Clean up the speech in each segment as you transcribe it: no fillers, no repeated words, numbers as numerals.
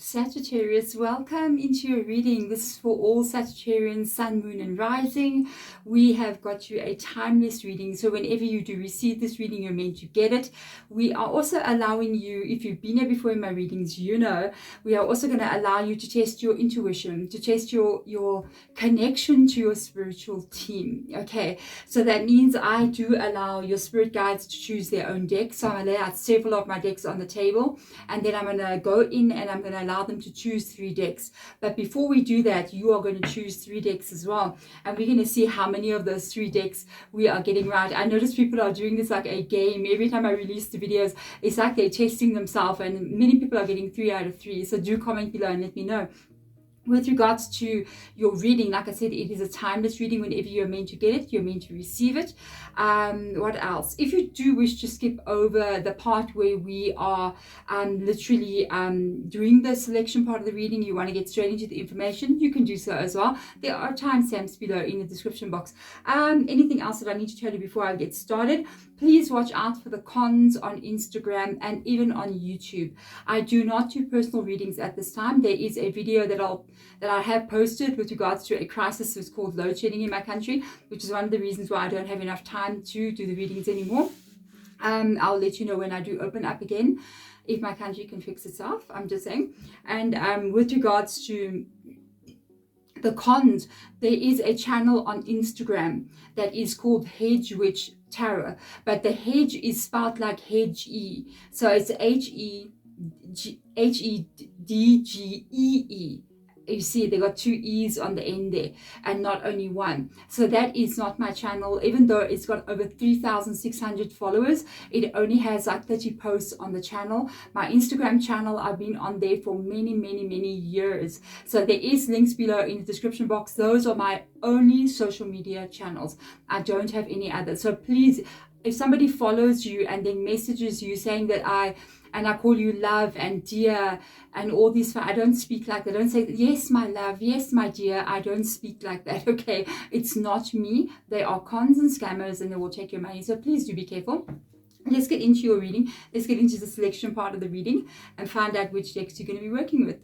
Sagittarius, welcome into your reading. This is for all Sagittarians, Sun, Moon and Rising. We have got you a timeless reading. So whenever you do receive this reading, you're meant to get it. We are also allowing you, if you've been here before in my readings, you know, we are also going to allow you to test your intuition, to test your connection to your spiritual team. Okay, so that means I do allow your spirit guides to choose their own deck. So I'm going to lay out several of my decks on the table, and then I'm going to go in and I'm going to allow them to choose 3 decks. But before we do that, you are going to choose 3 decks as well, and we're going to see how many of those 3 decks we are getting right. I notice people are doing this like a game. Every time I release the videos, it's like they're testing themselves, and many people are getting 3 out of 3. So do comment below and let me know. With regards to your reading, like I said, it is a timeless reading. Whenever you're meant to get it, you're meant to receive it. What else? If you do wish to skip over the part where we are literally doing the selection part of the reading, you want to get straight into the information, you can do so as well. There are timestamps below in the description box. Anything else that I need to tell you before I get started? Please watch out for the cons on Instagram and even on YouTube. I do not do personal readings at this time. There is a video that I have posted with regards to a crisis that's called load shedding in my country, which is one of the reasons why I don't have enough time to do the readings anymore. I'll let you know when I do open up again, if my country can fix itself, I'm just saying. And with regards to the cons, there is a channel on Instagram that is called Hedge Witch Tarot, but the hedge is spelled like hedge E, so it's Hedgee. You see, they got 2 E's on the end there and not only 1. So that is not my channel. Even though it's got over 3,600 followers, it only has like 30 posts on the channel. My Instagram channel, I've been on there for many years. So there is links below in the description box. Those are my only social media channels. I don't have any others. So please, if somebody follows you and then messages you saying that I call you love and dear and all these, I don't speak like that. I don't say, yes, my love, yes, my dear. I don't speak like that, okay? It's not me. They are cons and scammers, and they will take your money. So please do be careful. Let's get into your reading. Let's get into the selection part of the reading and find out which decks you're going to be working with.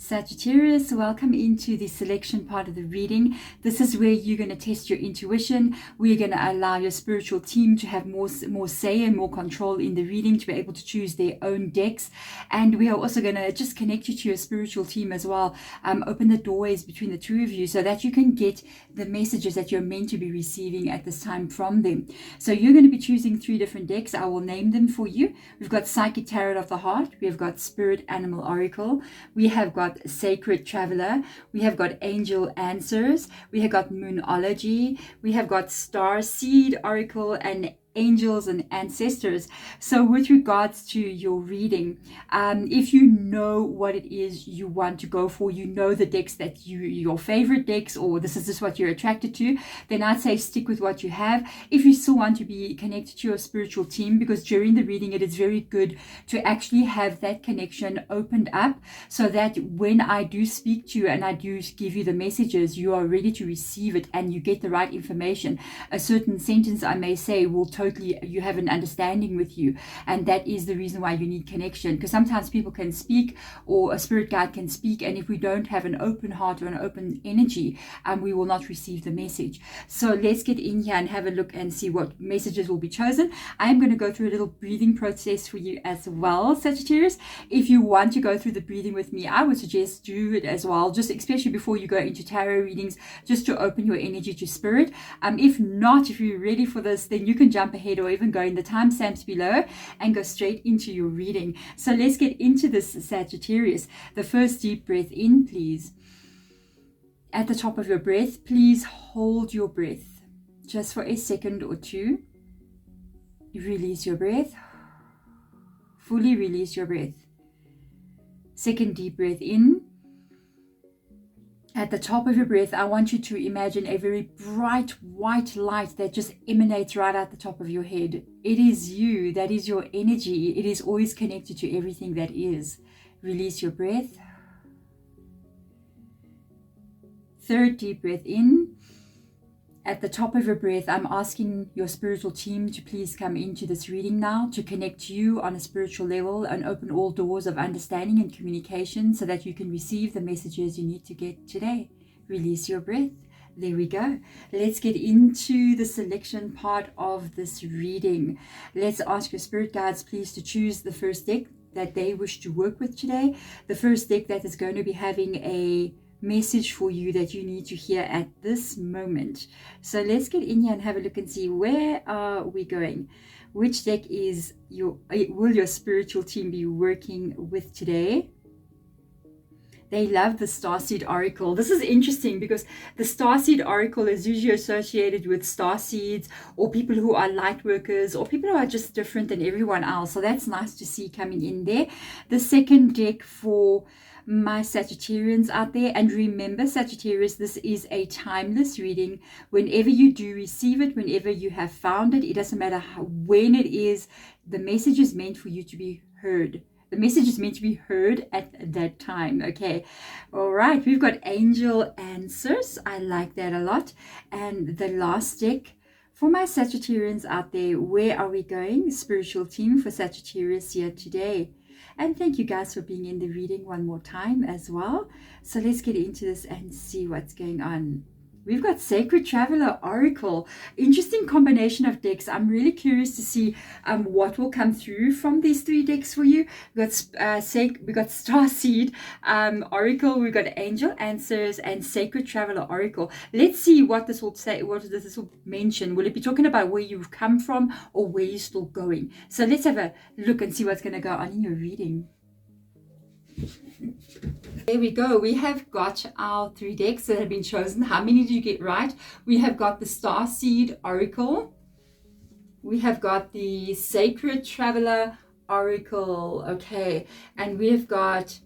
Sagittarius, welcome into the selection part of the reading. This is where you're going to test your intuition. We're going to allow your spiritual team to have more say and more control in the reading, to be able to choose their own decks. And we are also going to just connect you to your spiritual team as well. Open the doorways between the two of you so that you can get the messages that you're meant to be receiving at this time from them. So you're going to be choosing 3 different decks. I will name them for you. We've got Psychic Tarot of the Heart. We have got Spirit Animal Oracle. We have got Sacred Traveler, we have got Angel Answers, we have got Moonology, we have got Star Seed Oracle, and Angels and Ancestors. So with regards to your reading, if you know what it is you want to go for, you know the decks that your favorite decks, or this is just what you're attracted to, then I'd say stick with what you have. If you still want to be connected to your spiritual team, because during the reading it is very good to actually have that connection opened up, so that when I do speak to you and I do give you the messages, you are ready to receive it and you get the right information. A certain sentence I may say will totally, you have an understanding with you, and that is the reason why you need connection, because sometimes people can speak, or a spirit guide can speak, and if we don't have an open heart or an open energy, we will not receive the message. So let's get in here and have a look and see what messages will be chosen. I am going to go through a little breathing process for you as well, Sagittarius. If you want to go through the breathing with me, I would suggest do it as well, just especially before you go into tarot readings, just to open your energy to spirit. If not, if you're ready for this, then you can jump ahead or even go in the timestamps below and go straight into your reading. So let's get into this, Sagittarius. The first deep breath in, please. At the top of your breath, please hold your breath just for a second or 2. Release your breath. Fully release your breath. Second deep breath in. At the top of your breath, I want you to imagine a very bright white light that just emanates right at the top of your head. It is you. That is your energy. It is always connected to everything that is. Release your breath. Third deep breath in. at the top of your breath, I'm asking your spiritual team to please come into this reading now, to connect you on a spiritual level and open all doors of understanding and communication so that you can receive the messages you need to get today. Release your breath. There we go. Let's get into the selection part of this reading. Let's ask your spirit guides please to choose the first deck that they wish to work with today. The first deck that is going to be having a message for you that you need to hear at this moment. So let's get in here and have a look and see, where are we going? Which deck will your spiritual team be working with today? They love the Starseed Oracle. This is interesting because the Starseed Oracle is usually associated with starseeds or people who are light workers or people who are just different than everyone else. So that's nice to see coming in there. The second deck for my Sagittarians out there, and remember Sagittarius, this is a timeless reading. Whenever you do receive it, whenever you have found it, it doesn't matter when it is, the message is meant for you to be heard. The message is meant to be heard at that time. Okay. All right. We've got angel answers. I like that a lot. And the last deck for my Sagittarians out there, where are we going? Spiritual team for Sagittarius here today. And thank you guys for being in the reading one more time as well. So let's get into this and see what's going on. We've got Sacred Traveler Oracle. Interesting combination of decks. I'm really curious to see what will come through from these three decks for you. We got Starseed Oracle, we've got Angel Answers, and Sacred Traveler Oracle. Let's see what this will say, what this will mention. Will it be talking about where you've come from or where you're still going? So let's have a look and see what's going to go on in your reading. There we go. We have got our three decks that have been chosen. How many did you get right? We have got the Starseed Oracle. We have got the Sacred Traveler Oracle. Okay. And we have got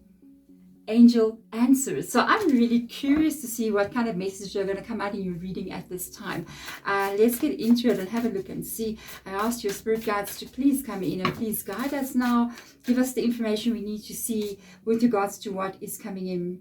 Angel Answers. So I'm really curious to see what kind of messages are going to come out in your reading at this time. Let's get into it and have a look and see. I asked your spirit guides to please come in and please guide us now. Give us the information we need to see with regards to what is coming in.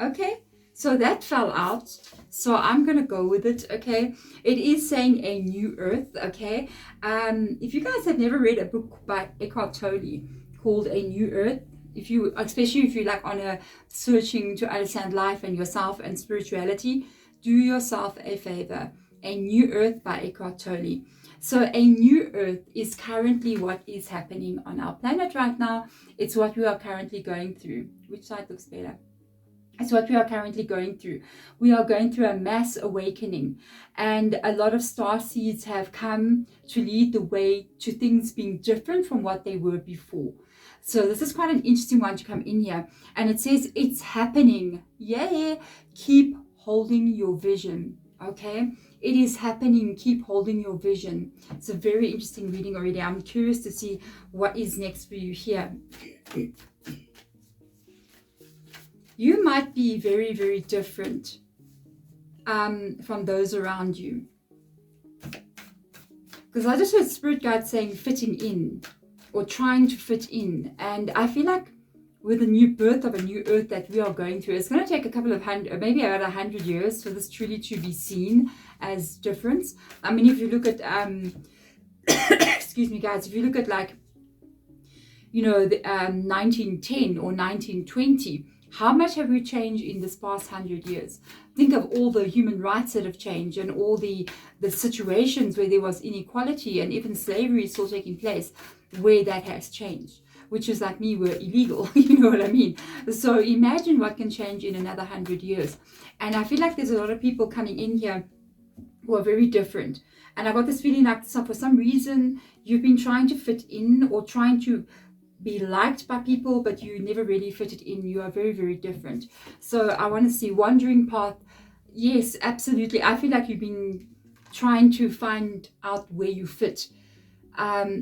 Okay, so that fell out. So I'm going to go with it. Okay, it is saying a new earth. Okay, if you guys have never read a book by Eckhart Tolle called A New Earth, especially if you're like on a searching to understand life and yourself and spirituality, do yourself a favor. A New Earth by Eckhart Tolle. So a new earth is currently what is happening on our planet right now. It's what we are currently going through. Which side looks better? It's what we are currently going through. We are going through a mass awakening, and a lot of star seeds have come to lead the way to things being different from what they were before. So this is quite an interesting one to come in here. And it says it's happening. Yeah. Keep holding your vision. Okay. It is happening. Keep holding your vision. It's a very interesting reading already. I'm curious to see what is next for you here. You might be very, very different from those around you. Because I just heard Spirit Guide saying fitting in or trying to fit in. And I feel like with the new birth of a new earth that we are going through, it's going to take a couple of maybe about 100 years for this truly to be seen as difference. I mean, if you look at, excuse me guys, if you look at like, you know, the 1910 or 1920, how much have we changed in this past 100 years? Think of all the human rights that have changed and all the situations where there was inequality and even slavery still taking place, where that has changed, which is like me, were illegal. You know what I mean? So imagine what can change in another 100 years. And I feel like there's a lot of people coming in here who are very different. And I got this feeling like for some reason you've been trying to fit in or trying to be liked by people, but you never really fitted in. You are very, very different. So I want to see wandering path. Yes, absolutely. I feel like you've been trying to find out where you fit.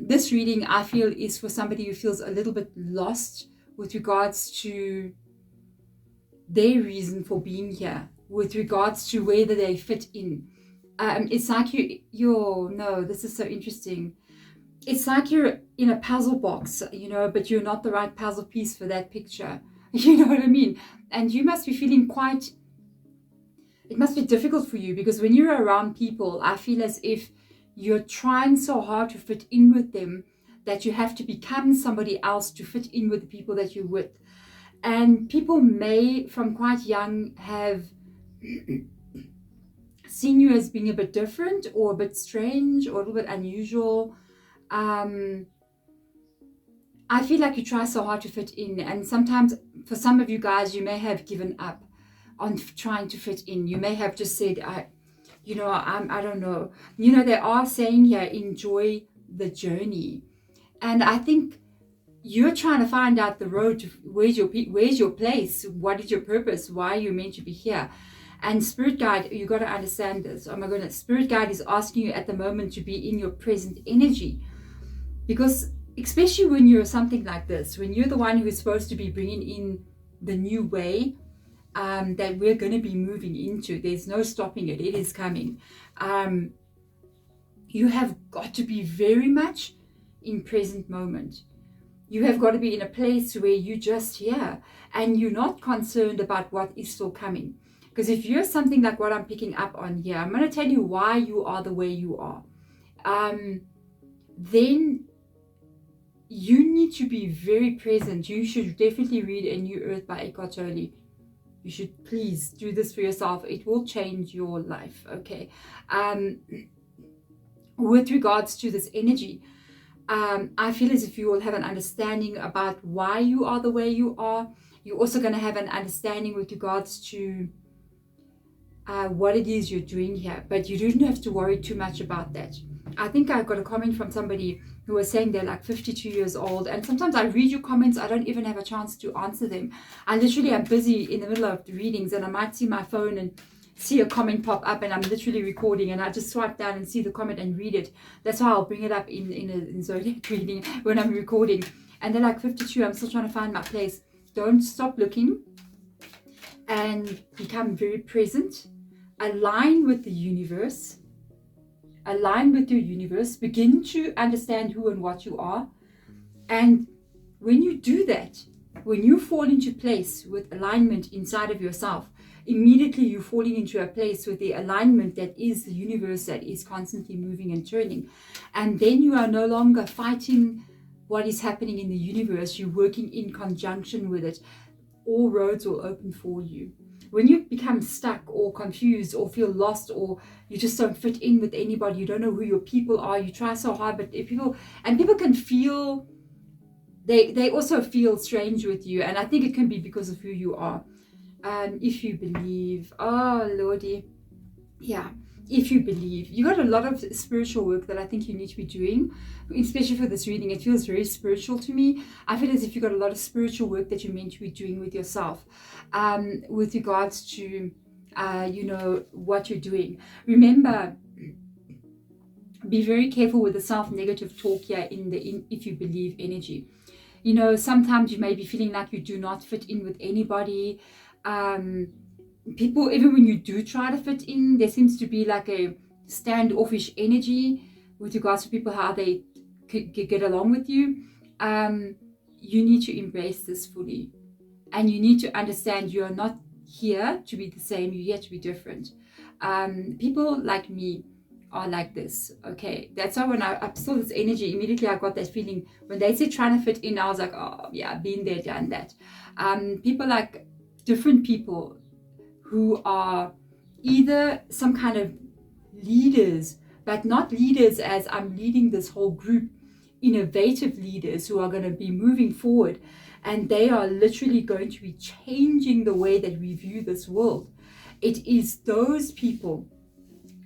This reading, I feel, is for somebody who feels a little bit lost with regards to their reason for being here, with regards to whether they fit in. It's like no, this is so interesting. It's like you're in a puzzle box, you know, but you're not the right puzzle piece for that picture. You know what I mean? And you must be feeling quite, it must be difficult for you, because when you're around people, I feel as if you're trying so hard to fit in with them that you have to become somebody else to fit in with the people that you're with. And people may, from quite young, have seen you as being a bit different or a bit strange or a little bit unusual. I feel like you try so hard to fit in, and sometimes for some of you guys, you may have given up on trying to fit in. You may have just said, I don't know. They are saying here, enjoy the journey. And I think you're trying to find out the road to where's your place, what is your purpose, why you're meant to be here. And Spirit Guide, you got to understand this. Oh my goodness, Spirit Guide is asking you at the moment to be in your present energy, because especially when you're something like this, when you're the one who is supposed to be bringing in the new way that we're going to be moving into, there's no stopping it. It is coming. You have got to be very much in present moment. You have got to be in a place where you just here and you're not concerned about what is still coming. Because if you're something like what I'm picking up on here, I'm going to tell you why you are the way you are. Then you need to be very present. You should definitely read A New Earth by Eckhart Tolle. You should please do this for yourself. It will change your life, okay? With regards to this energy, I feel as if you will have an understanding about why you are the way you are. You're also going to have an understanding with regards to what it is you're doing here. But you don't have to worry too much about that. I think I got a comment from somebody who was saying they're like 52 years old. And sometimes I read your comments, I don't even have a chance to answer them. I literally am busy in the middle of the readings, and I might see my phone and see a comment pop up, and I'm literally recording, and I just swipe down and see the comment and read it. That's why I'll bring it up in a zodiac reading when I'm recording. And they're like 52, I'm still trying to find my place. Don't stop looking, and become very present. Align with the universe. Align with your universe. Begin to understand who and what you are. And when you do that, when you fall into place with alignment inside of yourself, immediately you're falling into a place with the alignment that is the universe, that is constantly moving and turning. And then you are no longer fighting what is happening in the universe. You're working in conjunction with it. All roads will open for you. When you become stuck or confused or feel lost, or you just don't fit in with anybody, you don't know who your people are, you try so hard, but if people can feel, they also feel strange with you. And I think it can be because of who you are. If you believe, oh Lordy, yeah, if you believe, you got a lot of spiritual work that I think you need to be doing, especially for this reading. It feels very spiritual to me. I feel as if you got a lot of spiritual work that you're meant to be doing with yourself, with regards to what you're doing. Remember, be very careful with the self-negative talk here in if you believe energy. Sometimes you may be feeling like you do not fit in with anybody. People, even when you do try to fit in, there seems to be like a standoffish energy with regards to people, how they get along with you. You need to embrace this fully, and you need to understand you are not here to be the same. You're here to be different. People like me are like this, okay? That's why when I saw this energy, immediately I got that feeling. When they said trying to fit in, I was like, oh yeah, been there, done that. People like different people who are either some kind of leaders, but not leaders as I'm leading this whole group, innovative leaders who are going to be moving forward, and they are literally going to be changing the way that we view this world. It is those people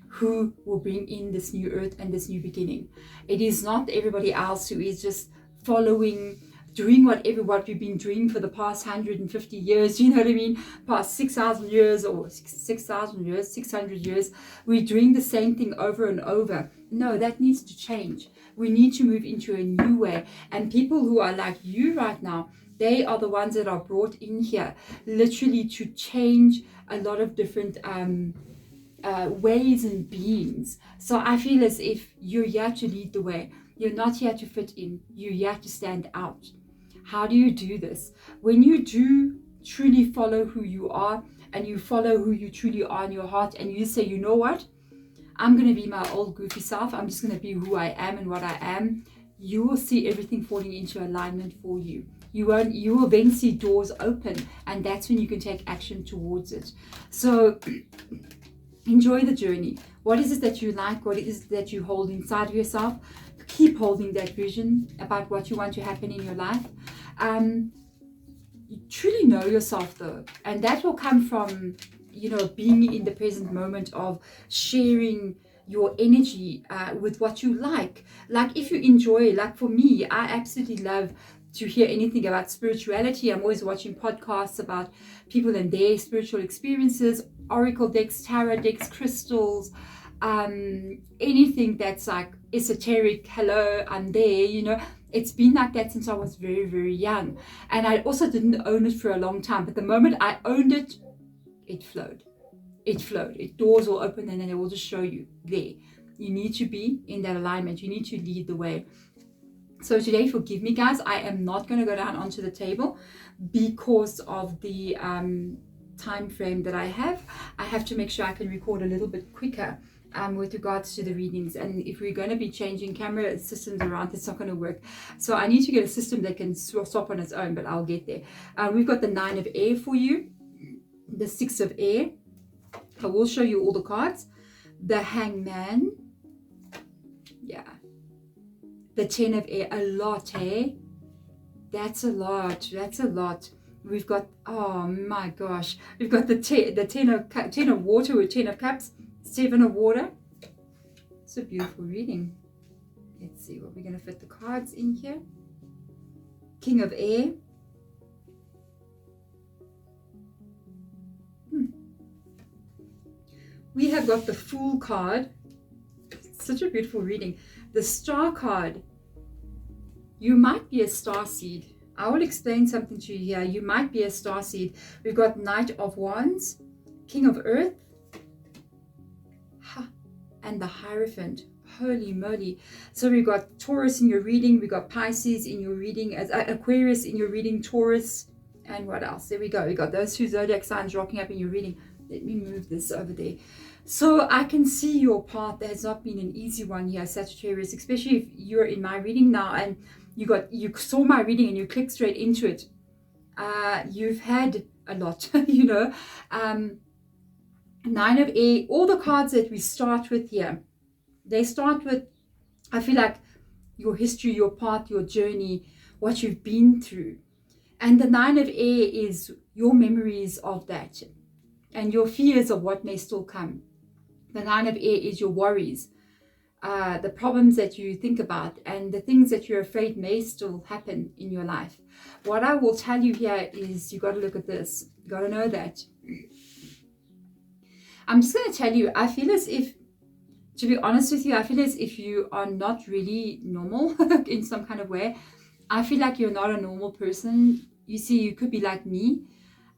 who will bring in this new earth and this new beginning. It is not everybody else who is just following, doing what we've been doing for the past 150 years, you know what I mean? Past 6,000 years or 6,000 years, 600 years. We're doing the same thing over and over. No, that needs to change. We need to move into a new way. And people who are like you right now, they are the ones that are brought in here, literally to change a lot of different ways and beings. So I feel as if you're here to lead the way. You're not here to fit in. You're here to stand out. How do you do this? When you do truly follow who you are, and you follow who you truly are in your heart, and you say, you know what, I'm going to be my old goofy self, I'm just going to be who I am and what I am, you will see everything falling into alignment for you. You will then see doors open, and that's when you can take action towards it. So enjoy the journey. What is it that you like? What is it that you hold inside of yourself? Keep holding that vision about what you want to happen in your life. You truly know yourself though, and that will come from, you know, being in the present moment of sharing your energy with what you like. Like if you enjoy, like for me, I absolutely love to hear anything about spirituality. I'm always watching podcasts about people and their spiritual experiences, oracle decks, tarot decks, crystals, anything that's like esoteric. Hello, I'm there, you know. It's been like that since I was very, very young. And I also didn't own it for a long time. But the moment I owned it, it flowed. It flowed. Doors will open, and then it will just show you there. You need to be in that alignment. You need to lead the way. So today, forgive me guys, I am not going to go down onto the table because of the time frame that I have. I have to make sure I can record a little bit quicker with regards to the readings, and if we're going to be changing camera systems around, it's not going to work. So I need to get a system that can stop on its own, but I'll get there. We've got the 9 of air for you, the 6 of air. I will show you all the cards. The Hangman, yeah, the 10 of air. A lot, eh? That's a lot. That's a lot. We've got, oh my gosh, we've got the 10 of water with 10 of cups, 7 of water. It's a beautiful reading. Let's see what we're going to fit the cards in here. King of air. We have got the Fool card. Such a beautiful reading. The Star card. You might be a star seed. I will explain something to you here. You might be a star seed. We've got Knight of Wands, King of Earth, and the Hierophant. Holy moly. So we've got Taurus in your reading. We've got Pisces in your reading, as Aquarius in your reading, Taurus, and what else? There we go. We got those 2 zodiac signs rocking up in your reading. Let me move this over there. So I can see your path. There has not been an easy one here, Sagittarius, especially if you're in my reading now and you saw my reading and you clicked straight into it. You've had a lot, you know. 9 of air, all the cards that we start with here, they start with, I feel like, your history, your path, your journey, what you've been through. And the 9 of air is your memories of that and your fears of what may still come. The 9 of air is your worries, the problems that you think about, and the things that you're afraid may still happen in your life. What I will tell you here is you got to look at this. You got to know that. I'm just going to tell you, I feel as if, to be honest with you, I feel as if you are not really normal in some kind of way. I feel like you're not a normal person. You see, you could be like me.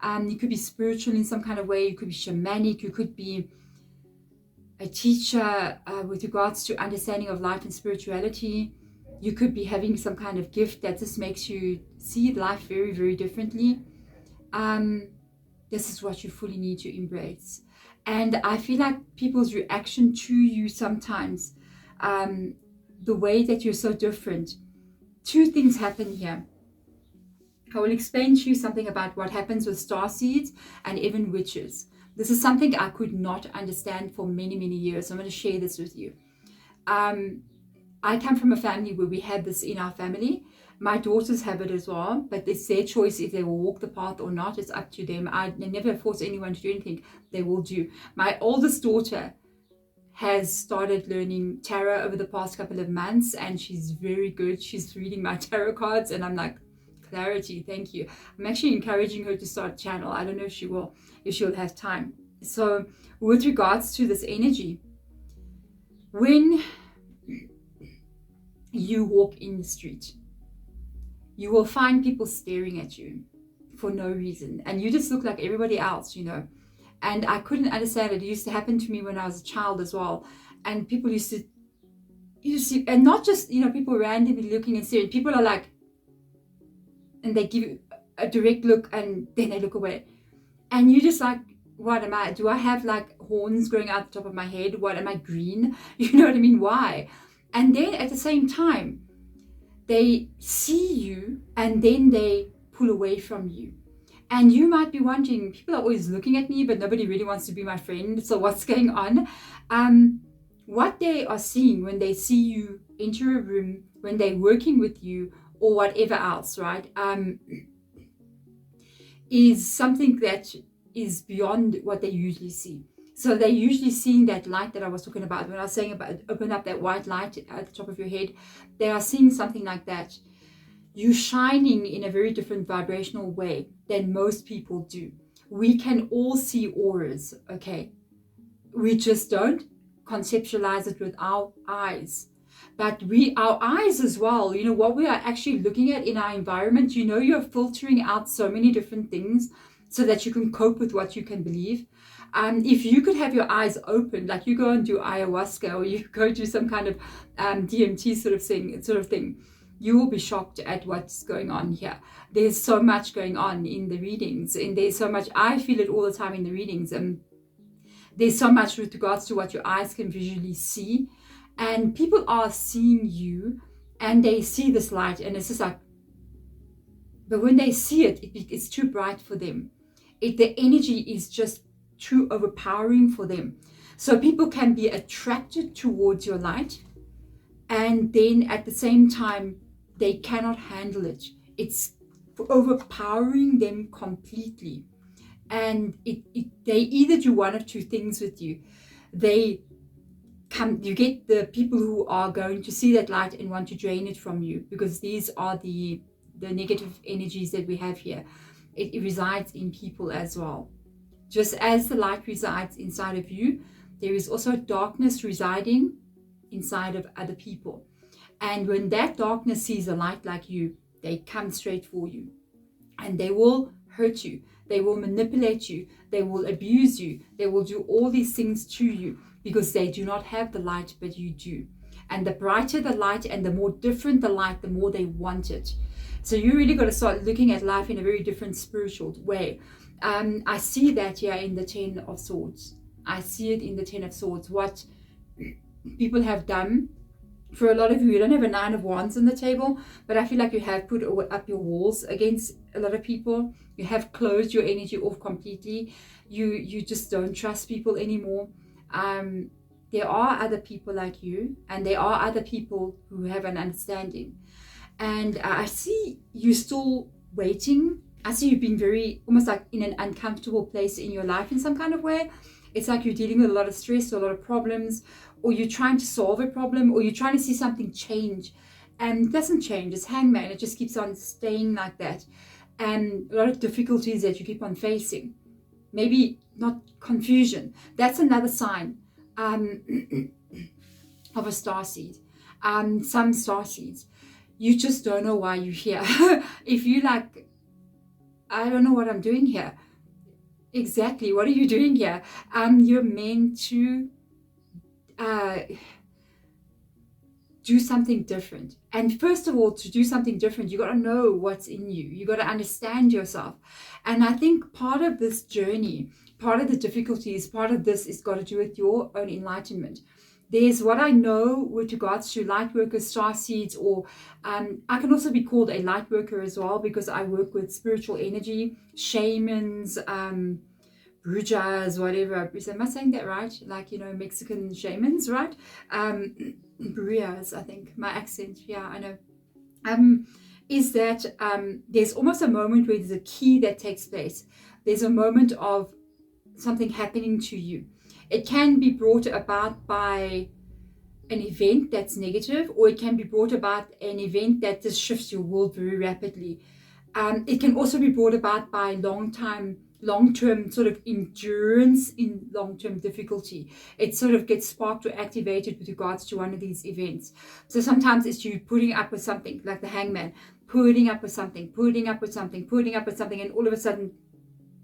You could be spiritual in some kind of way. You could be shamanic. You could be a teacher with regards to understanding of life and spirituality. You could be having some kind of gift that just makes you see life very, very differently. This is what you fully need to embrace. And I feel like people's reaction to you sometimes, the way that you're so different, 2 things happen here. I will explain to you something about what happens with star seeds and even witches. This is something I could not understand for many, many years. I'm going to share this with you. I come from a family where we had this in our family. My daughters have it as well, but it's their choice if they will walk the path or not. It's up to them. I never force anyone to do anything. They will do. My oldest daughter has started learning tarot over the past couple of months, and she's very good. She's reading my tarot cards, and I'm like, clarity, thank you. I'm actually encouraging her to start a channel. I don't know if she will, if she'll have time. So with regards to this energy, when you walk in the street, you will find people staring at you for no reason, and you just look like everybody else, you know. And I couldn't understand it. It used to happen to me when I was a child as well, and people used to, and not just, you know, people randomly looking and staring. People are like, and they give you a direct look, and then they look away. And you're just like, what am I? Do I have like horns growing out the top of my head? What, am I green? You know what I mean? Why? And then at the same time, they see you and then they pull away from you. And you might be wondering, people are always looking at me, but nobody really wants to be my friend. So what's going on? What they are seeing when they see you enter a room, when they're working with you or whatever else, right? Is something that is beyond what they usually see. So they're usually seeing that light that I was talking about when I was saying about open up that white light at the top of your head. They are seeing something like that. You shining in a very different vibrational way than most people do. We can all see auras, okay? We just don't conceptualize it with our eyes. But our eyes as well, you know, what we are actually looking at in our environment, you know, you're filtering out so many different things so that you can cope with what you can believe. If you could have your eyes open, like you go and do ayahuasca or you go do some kind of DMT sort of thing, you will be shocked at what's going on here. There's so much going on in the readings, and there's so much, I feel it all the time in the readings. There's so much with regards to what your eyes can visually see. And people are seeing you and they see this light and it's just like, but when they see it, it's too bright for them. The energy is just too overpowering for them. So people can be attracted towards your light, and then at the same time, they cannot handle it. It's overpowering them completely. And they either do one of two things with you. You get the people who are going to see that light and want to drain it from you, because these are the negative energies that we have here. It resides in people as well. Just as the light resides inside of you, there is also darkness residing inside of other people. And when that darkness sees a light like you, they come straight for you. And they will hurt you. They will manipulate you. They will abuse you. They will do all these things to you because they do not have the light, but you do. And the brighter the light and the more different the light, the more they want it. So you really got to start looking at life in a very different spiritual way. I see that here in the 10 of Swords. I see it in the 10 of Swords. What people have done, for a lot of you don't have a 9 of Wands on the table, but I feel like you have put up your walls against a lot of people. You have closed your energy off completely. You just don't trust people anymore. There are other people like you, and there are other people who have an understanding. And I see you still waiting. I see you being very, almost like in an uncomfortable place in your life in some kind of way. It's like you're dealing with a lot of stress or a lot of problems, or you're trying to solve a problem, or you're trying to see something change. And it doesn't change. It's Hangman. It just keeps on staying like that. And a lot of difficulties that you keep on facing. Maybe not confusion. That's another sign of a starseed. Some starseeds. You just don't know why you're here. If you like, I don't know what I'm doing here. Exactly, what are you doing here? You're meant to do something different. And first of all, to do something different, you got to know what's in you. You got to understand yourself. And I think part of this journey, part of the difficulties, part of this is got to do with your own enlightenment. There's what I know with regards to light workers, starseeds, or I can also be called a light worker as well, because I work with spiritual energy, shamans, brujas, whatever. Am I saying that right? Like, you know, Mexican shamans, right? Brujas, I think. My accent, yeah, I know. Is that there's almost a moment where there's a key that takes place. There's a moment of something happening to you. It can be brought about by an event that's negative, or it can be brought about an event that just shifts your world very rapidly. It can also be brought about by long-term sort of endurance in long-term difficulty. It sort of gets sparked or activated with regards to one of these events. So sometimes it's you putting up with something, like the Hangman, putting up with something, and all of a sudden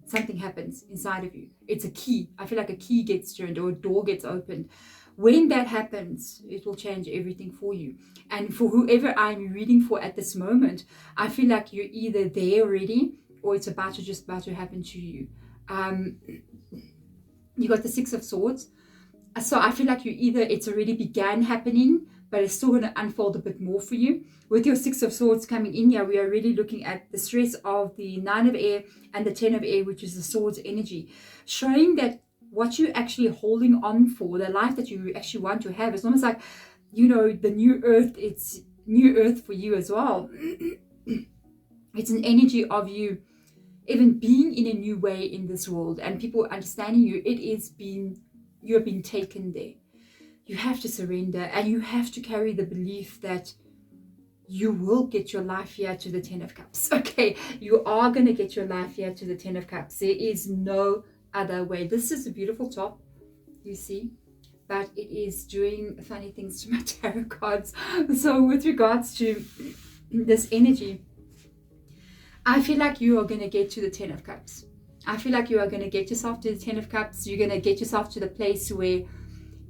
something happens inside of you. It's a key. I feel like a key gets turned or a door gets opened. When that happens, it will change everything for you. And for whoever I'm reading for at this moment, I feel like you're either there already or it's just about to happen to you. You got the Six of Swords. So I feel like it's already began happening, but it's still going to unfold a bit more for you. With your Six of Swords coming in here, we are really looking at the stress of the Nine of Air and the Ten of Air, which is the Swords energy, showing that what you're actually holding on for, the life that you actually want to have, it's almost like, you know, the new earth, it's new earth for you as well. It's an energy of you even being in a new way in this world and people understanding you. You have been taken there. You have to surrender, and you have to carry the belief that you will get your life here to the Ten of Cups. Okay, you are going to get your life here to the Ten of Cups. There is no other way. This is a beautiful top, you see, but it is doing funny things to my tarot cards. So with regards to this energy, I feel like you are going to get to the Ten of Cups. I feel like you are going to get yourself to the Ten of Cups. You're going to get yourself to the place where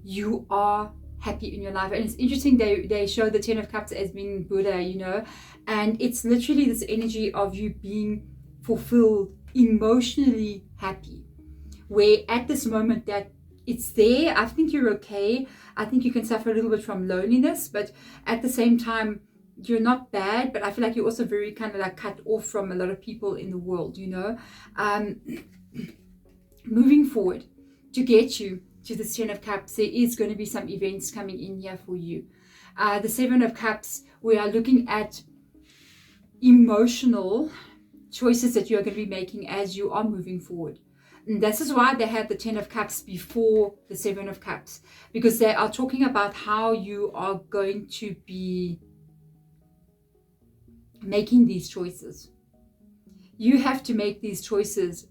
you are happy in your life. And it's interesting, they show the Ten of Cups as being Buddha, you know, and it's literally this energy of you being fulfilled, emotionally happy, where at this moment that it's there, I think you're okay. I think you can suffer a little bit from loneliness, but at the same time, you're not bad, but I feel like you're also very kind of like cut off from a lot of people in the world, you know. Moving forward, to get you to the Ten of Cups, there is going to be some events coming in here for you. The Seven of Cups, we are looking at emotional choices that you are going to be making as you are moving forward. And this is why they have the Ten of Cups before the Seven of Cups, because they are talking about how you are going to be making these choices. You have to make these choices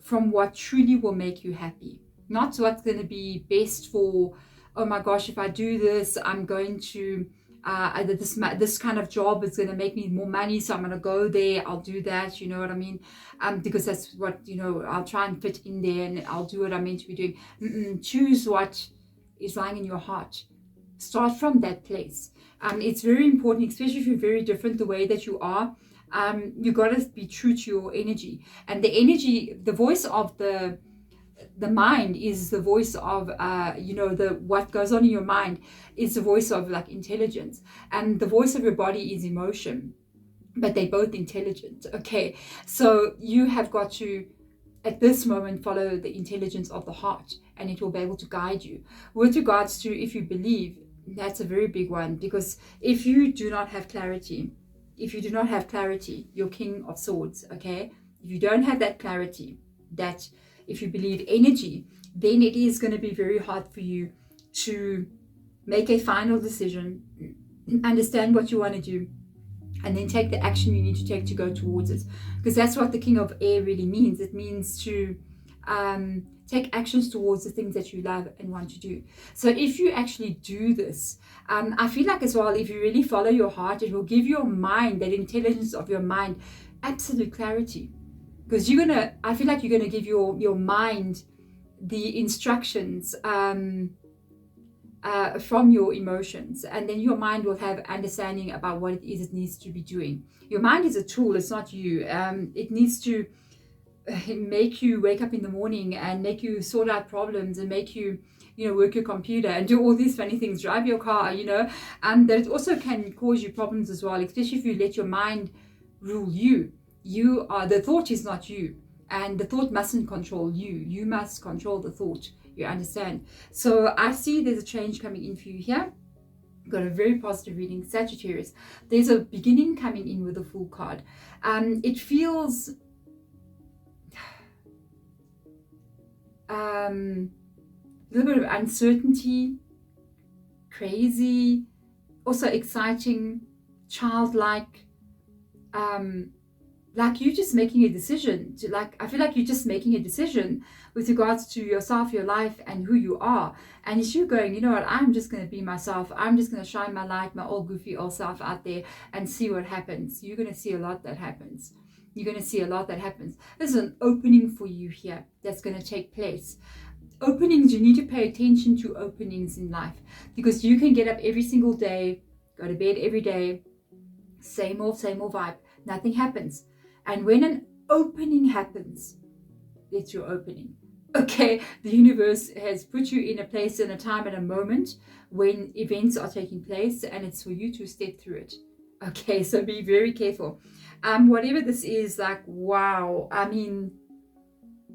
from what truly will make you happy, not what's going to be best for, oh my gosh, if I do this, I'm going to this kind of job is going to make me more money, so I'm going to go there, I'll do that, you know what I mean, because that's what, you know, I'll try and fit in there and I'll do what I'm meant to be doing. Choose what is lying in your heart. Start from that place. It's very important, especially if you're very different the way that you are. You got to be true to your energy, and the energy, the voice of the mind is the voice of you know, what goes on in your mind is the voice of like intelligence, and the voice of your body is emotion, but they're both intelligent. Okay, so you have got to at this moment follow the intelligence of the heart, and it will be able to guide you. With regards to if you believe, that's a very big one, because if you do not have clarity, your King of Swords, okay, if you don't have that clarity, that if you believe energy, then it is going to be very hard for you to make a final decision, understand what you want to do, and then take the action you need to take to go towards it. Because that's what the King of Air really means. It means to take actions towards the things that you love and want to do. So if you actually do this, I feel like as well, if you really follow your heart, it will give your mind, that intelligence of your mind, absolute clarity. Because I feel like you're going to give your mind the instructions from your emotions, and then your mind will have understanding about what it is it needs to be doing. Your mind is a tool, it's not you. It needs to make you wake up in the morning and make you sort out problems and make you, you know, work your computer and do all these funny things, drive your car, you know, and that it also can cause you problems as well, especially if you let your mind rule you. The thought is not you, and the thought mustn't control you. You must control the thought, you understand? So I see there's a change coming in for you here. Got a very positive reading, Sagittarius. There's a beginning coming in with a Fool card. It feels a little bit of uncertainty, crazy, also exciting, childlike, like you're just making a decision I feel like you're just making a decision with regards to yourself, your life, and who you are. And it's you going, you know what, I'm just going to be myself. I'm just going to shine my light, my old goofy old self out there and see what happens. You're going to see a lot that happens. There's an opening for you here that's going to take place. Openings, you need to pay attention to openings in life, because you can get up every single day, go to bed every day, same old vibe, nothing happens. And when an opening happens, it's your opening. Okay, the universe has put you in a place and a time and a moment when events are taking place, and it's for you to step through it. Okay, so be very careful. Whatever this is, like, wow. I mean,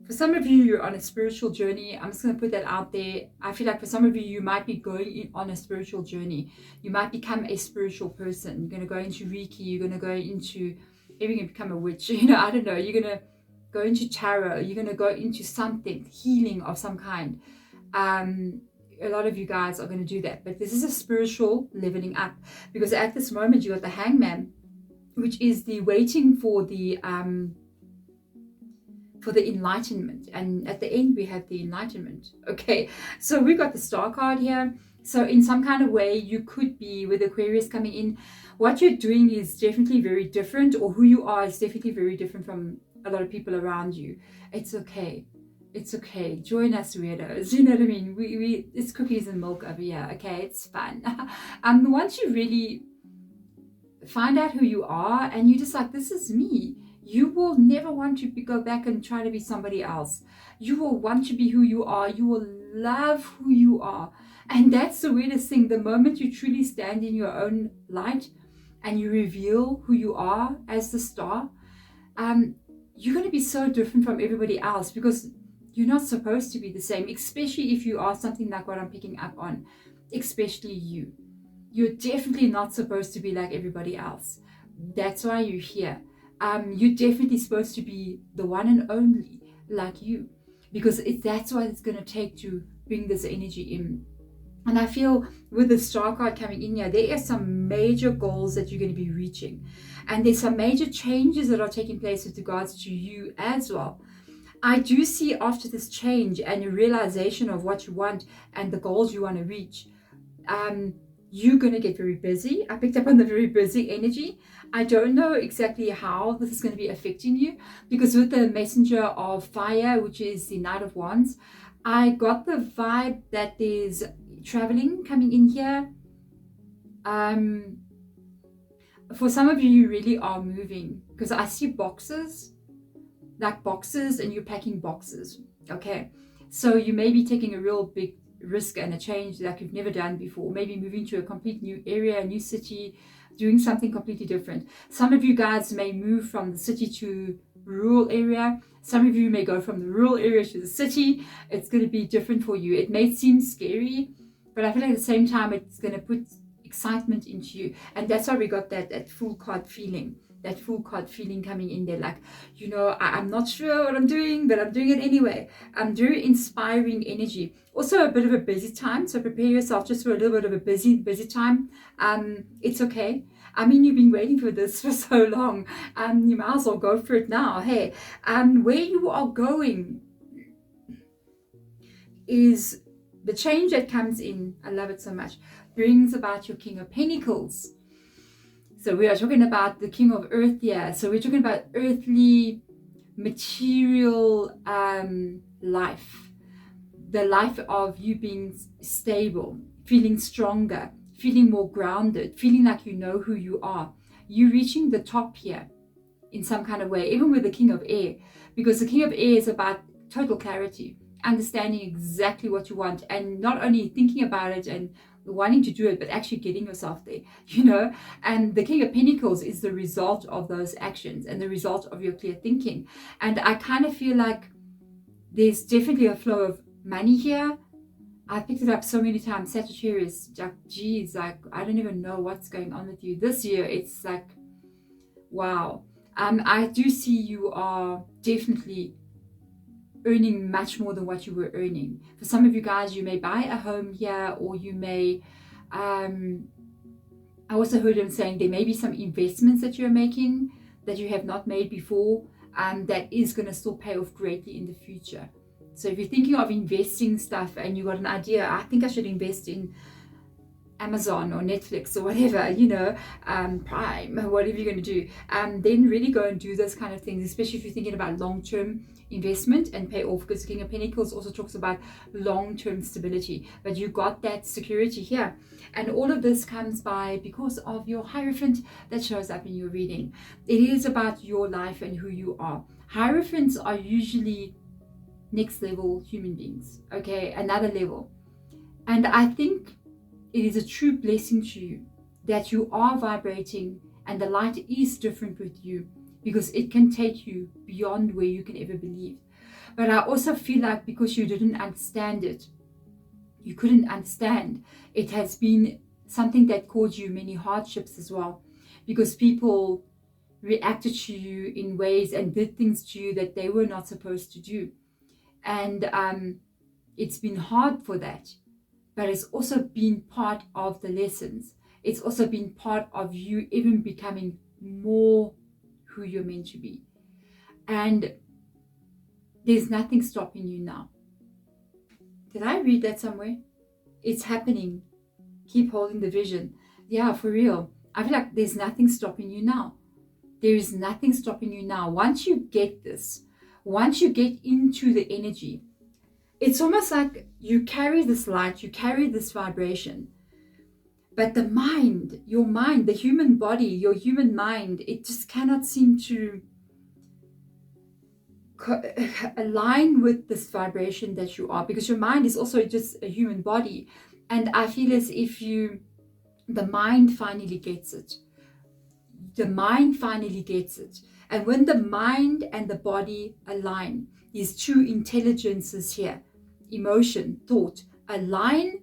for some of you, you're on a spiritual journey. I'm just going to put that out there. I feel like for some of you, you might be going on a spiritual journey. You might become a spiritual person. You're going to go into Reiki. You're going to go into, maybe you're going to become a witch. You know, I don't know. You're going to go into tarot. You're going to go into something, healing of some kind. A lot of you guys are going to do that. But this is a spiritual leveling up. Because at this moment, you got the Hangman, which is the waiting for the enlightenment, and at the end we have the enlightenment. Okay, so we got the Star card here. So in some kind of way, you could be, with Aquarius coming in, what you're doing is definitely very different, or who you are is definitely very different from a lot of people around you. It's okay. It's okay. Join us, weirdos. You know what I mean? We it's cookies and milk over here. Okay, it's fun. Once you really find out who you are, and you just like, this is me, you will never want to go back and try to be somebody else. You will want to be who you are. You will love who you are. And that's the weirdest thing. The moment you truly stand in your own light and you reveal who you are as the Star, you're going to be so different from everybody else, because you're not supposed to be the same, especially if you are something like what I'm picking up on, especially you. You're definitely not supposed to be like everybody else. That's why you're here. You're definitely supposed to be the one and only, like you, because that's what it's going to take to bring this energy in. And I feel with the Star card coming in here, there are some major goals that you're going to be reaching. And there's some major changes that are taking place with regards to you as well. I do see after this change and your realization of what you want and the goals you want to reach, you're going to get very busy. I picked up on the very busy energy. I don't know exactly how this is going to be affecting you, because with the Messenger of Fire, which is the Knight of Wands, I got the vibe that there's traveling coming in here. For some of you, you really are moving, because I see boxes, like boxes, and you're packing boxes. Okay, so you may be taking a real big risk and a change like you've never done before, maybe moving to a complete new area, a new city, doing something completely different. Some of you guys may move from the city to rural area. Some of you may go from the rural area to the city. It's going to be different for you. It may seem scary, but I feel like at the same time it's going to put excitement into you, and that's why we got that full card feeling. That full card feeling coming in there, like, you know, I'm not sure what I'm doing, but I'm doing it anyway. Very inspiring energy. Also a bit of a busy time, so prepare yourself just for a little bit of a busy time. It's okay. I mean, you've been waiting for this for so long. You might as well go for it now. Hey, where you are going is the change that comes in. I love it so much. Brings about your King of Pentacles. So we are talking about the King of Earth here. So we're talking about earthly, material life. The life of you being stable, feeling stronger, feeling more grounded, feeling like you know who you are. You reaching the top here in some kind of way, even with the King of Air. Because the King of Air is about total clarity, understanding exactly what you want, and not only thinking about it and wanting to do it, but actually getting yourself there, you know. And the King of Pentacles is the result of those actions and the result of your clear thinking. And I kind of feel like there's definitely a flow of money here. I picked it up so many times. Sagittarius, like, geez, like, I don't even know what's going on with you this year. It's like, wow. I do see you are definitely earning much more than what you were earning. For some of you guys, you may buy a home here, or you may, I also heard him saying there may be some investments that you're making that you have not made before, that is going to still pay off greatly in the future. So if you're thinking of investing stuff and you got an idea, I think I should invest in Amazon or Netflix or whatever, you know, Prime, whatever you're going to do, then really go and do those kind of things, especially if you're thinking about long-term investment and pay off, because King of Pentacles also talks about long-term stability, but you got that security here. And all of this comes by because of your Hierophant that shows up in your reading. It is about your life and who you are. Hierophants are usually next level human beings, okay, another level. And I think it is a true blessing to you that you are vibrating and the light is different with you, because it can take you beyond where you can ever believe. But I also feel like because you didn't understand it, you couldn't understand, it has been something that caused you many hardships as well, because people reacted to you in ways and did things to you that they were not supposed to do. And it's been hard for that, but it's also been part of the lessons. It's also been part of you even becoming more who you're meant to be. And there's nothing stopping you now. Did I read that somewhere? It's happening. Keep holding the vision. Yeah, for real. I feel like there's nothing stopping you now. There is nothing stopping you now. Once you get this, once you get into the energy, it's almost like you carry this light, you carry this vibration, but the mind, your mind, the human body, your human mind, it just cannot seem to align with this vibration that you are, because your mind is also just a human body. And I feel as if the mind finally gets it. The mind finally gets it. And when the mind and the body align, these two intelligences here, emotion, thought, align,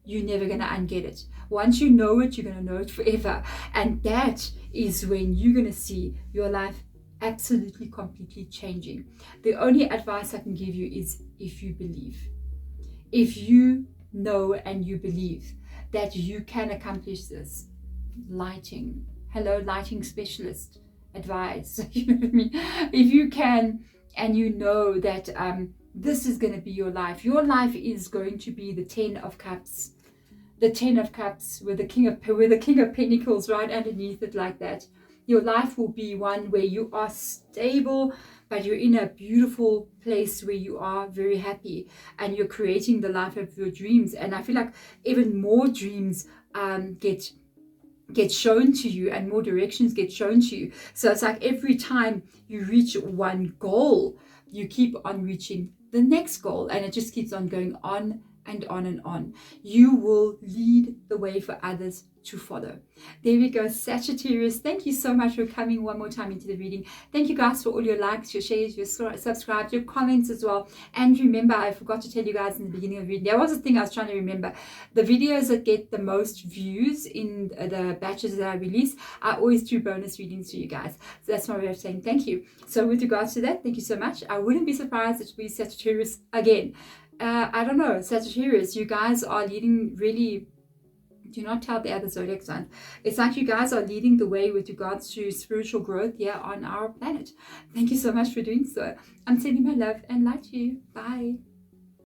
you're never going to unget it. Once you know it, you're going to know it forever. And that is when you're going to see your life absolutely, completely changing. The only advice I can give you is if you believe. If you know and you believe that you can accomplish this. Lighting. Hello, lighting specialist. Advice. You know what I mean? If you can and you know that this is going to be your life is going to be the 10 of Cups. The 10 of Cups with the King of Pentacles right underneath it like that. Your life will be one where you are stable, but you're in a beautiful place where you are very happy and you're creating the life of your dreams. And I feel like even more dreams get shown to you and more directions get shown to you. So it's like every time you reach one goal, you keep on reaching the next goal, and it just keeps on going on and on and on. You will lead the way for others to follow. There we go, Sagittarius. Thank you so much for coming one more time into the reading. Thank you guys for all your likes, your shares, your subscribes, your comments as well. And remember, I forgot to tell you guys in the beginning of the reading, there was a thing I was trying to remember. The videos that get the most views in the batches that I release, I always do bonus readings for you guys. So that's my way of saying thank you. So with regards to that, thank you so much. I wouldn't be surprised if we Sagittarius again. I don't know, Sagittarius, you guys are leading really. Do not tell the other zodiac signs. It's like you guys are leading the way with regards to spiritual growth here on our planet. Thank you so much for doing so. I'm sending my love and light to you. Bye.